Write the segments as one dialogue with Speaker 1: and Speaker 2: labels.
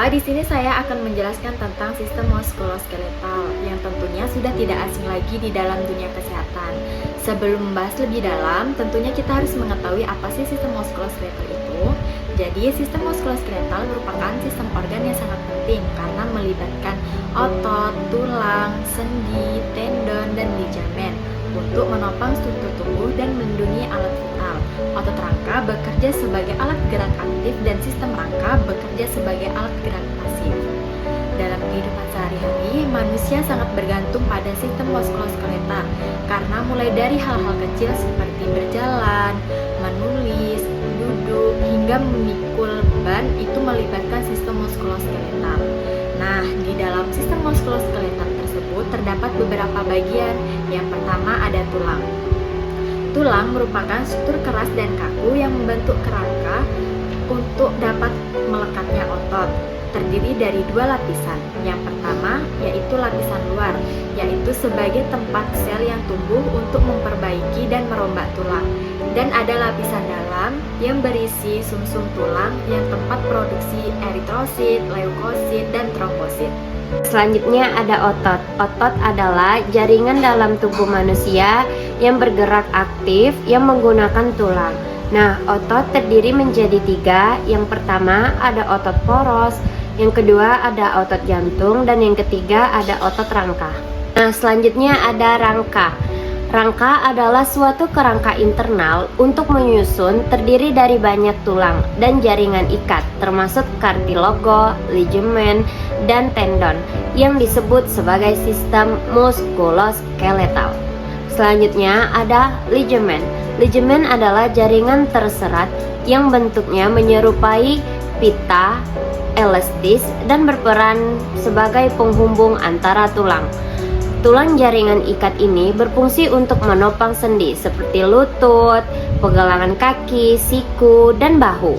Speaker 1: Baiklah, di sini saya akan menjelaskan tentang sistem muskuloskeletal yang tentunya sudah tidak asing lagi di dalam dunia kesehatan. Sebelum membahas lebih dalam, tentunya kita harus mengetahui apa sih sistem muskuloskeletal itu. Jadi, sistem muskuloskeletal merupakan sistem organ yang sangat penting karena melibatkan otot, tulang, sendi, tendon, dan ligamen untuk menopang struktur tubuh dan melindungi alat vital. Otot rangka bekerja sebagai alat gerak aktif dan sistem rangka bekerja sebagai alat gerak pasif. Dalam kehidupan sehari-hari, manusia sangat bergantung pada sistem muskuloskeletal karena mulai dari hal-hal kecil seperti berjalan, menulis, duduk, hingga memikul beban itu melibatkan sistem muskuloskeletal. Nah, di dalam sistem muskuloskeletal tersebut terdapat beberapa bagian. Yang pertama ada tulang. Tulang merupakan struktur keras dan kaku yang membentuk kerangka untuk dapat melekatnya otot. Terdiri dari dua lapisan. Yang pertama yaitu lapisan luar, yaitu sebagai tempat sel yang tumbuh untuk memperbaiki dan merombak tulang. Dan ada lapisan dalam yang berisi sumsum tulang yang tempat produksi eritrosit, leukosit, dan trombosit.
Speaker 2: Selanjutnya ada otot. Otot adalah jaringan dalam tubuh manusia yang bergerak aktif yang menggunakan tulang. Nah, otot terdiri menjadi tiga. Yang pertama ada otot poros, yang kedua ada otot jantung, dan yang ketiga ada otot rangka. Nah, selanjutnya ada rangka. Rangka adalah suatu kerangka internal untuk menyusun, terdiri dari banyak tulang dan jaringan ikat, termasuk kartilago, ligamen, dan tendon, yang disebut sebagai sistem muskuloskeletal. Selanjutnya ada ligamen. Ligamen adalah jaringan terserat yang bentuknya menyerupai pita elastis dan berperan sebagai penghubung antara tulang. Tulang jaringan ikat ini berfungsi untuk menopang sendi seperti lutut, pergelangan kaki, siku, dan bahu.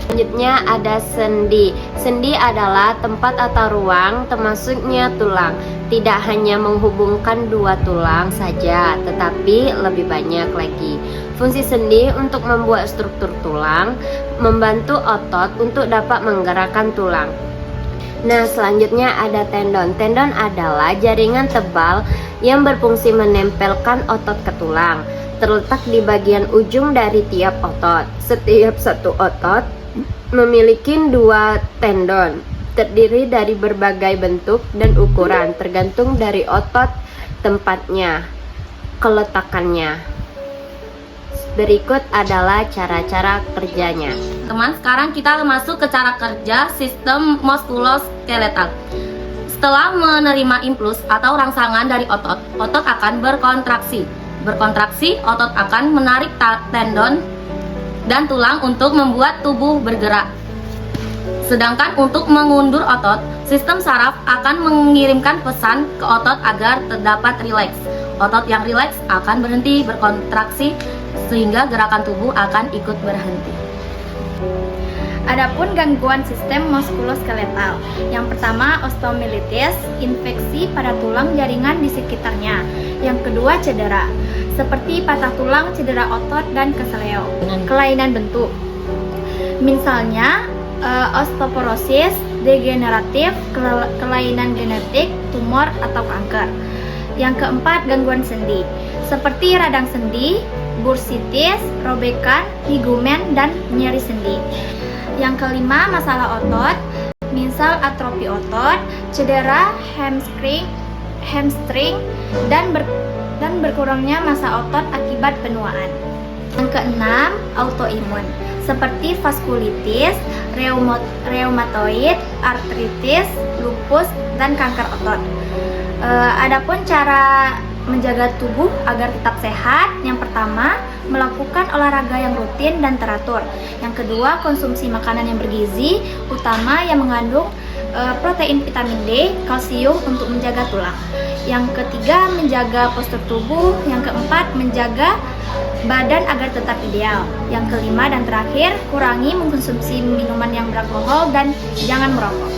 Speaker 2: Selanjutnya ada sendi. Sendi adalah tempat atau ruang termasuknya tulang. Tidak hanya menghubungkan dua tulang saja, tetapi lebih banyak lagi. Fungsi sendi untuk membuat struktur tulang, membantu otot untuk dapat menggerakkan tulang. Nah, selanjutnya ada tendon. Tendon adalah jaringan tebal yang berfungsi menempelkan otot ke tulang. Terletak di bagian ujung dari tiap otot. Setiap satu otot memiliki dua tendon, terdiri dari berbagai bentuk dan ukuran, tergantung dari otot, tempatnya, keletakannya. Berikut adalah cara-cara kerjanya.
Speaker 3: Teman, sekarang kita masuk ke cara kerja sistem muskuloskeletal. Setelah menerima impuls atau rangsangan dari otot, otot akan berkontraksi. Berkontraksi, otot akan menarik tendon dan tulang untuk membuat tubuh bergerak. Sedangkan untuk mengundur otot, sistem saraf akan mengirimkan pesan ke otot agar terdapat rileks. Otot yang rileks akan berhenti berkontraksi sehingga gerakan tubuh akan ikut berhenti.
Speaker 1: Adapun gangguan sistem muskuloskeletal. Yang pertama osteomyelitis, infeksi pada tulang jaringan di sekitarnya. Yang kedua cedera, seperti patah tulang, cedera otot, dan keseleo. Kelainan bentuk, misalnya osteoporosis, degeneratif, kelainan genetik, tumor, atau kanker. Yang keempat gangguan sendi, seperti radang sendi, bursitis, robekan, ligamen, dan nyeri sendi. Yang kelima masalah otot, misal atrofi otot, cedera hamstring, dan berkurangnya massa otot akibat penuaan. Yang keenam autoimun, seperti vaskulitis, reumatoid, artritis, lupus, dan kanker otot. Adapun cara menjaga tubuh agar tetap sehat, yang pertama melakukan olahraga yang rutin dan teratur. Yang kedua konsumsi makanan yang bergizi, utama yang mengandung protein, vitamin D, kalsium untuk menjaga tulang. Yang ketiga menjaga postur tubuh. Yang keempat menjaga badan agar tetap ideal. Yang kelima dan terakhir kurangi mengkonsumsi minuman yang beralkohol dan jangan merokok.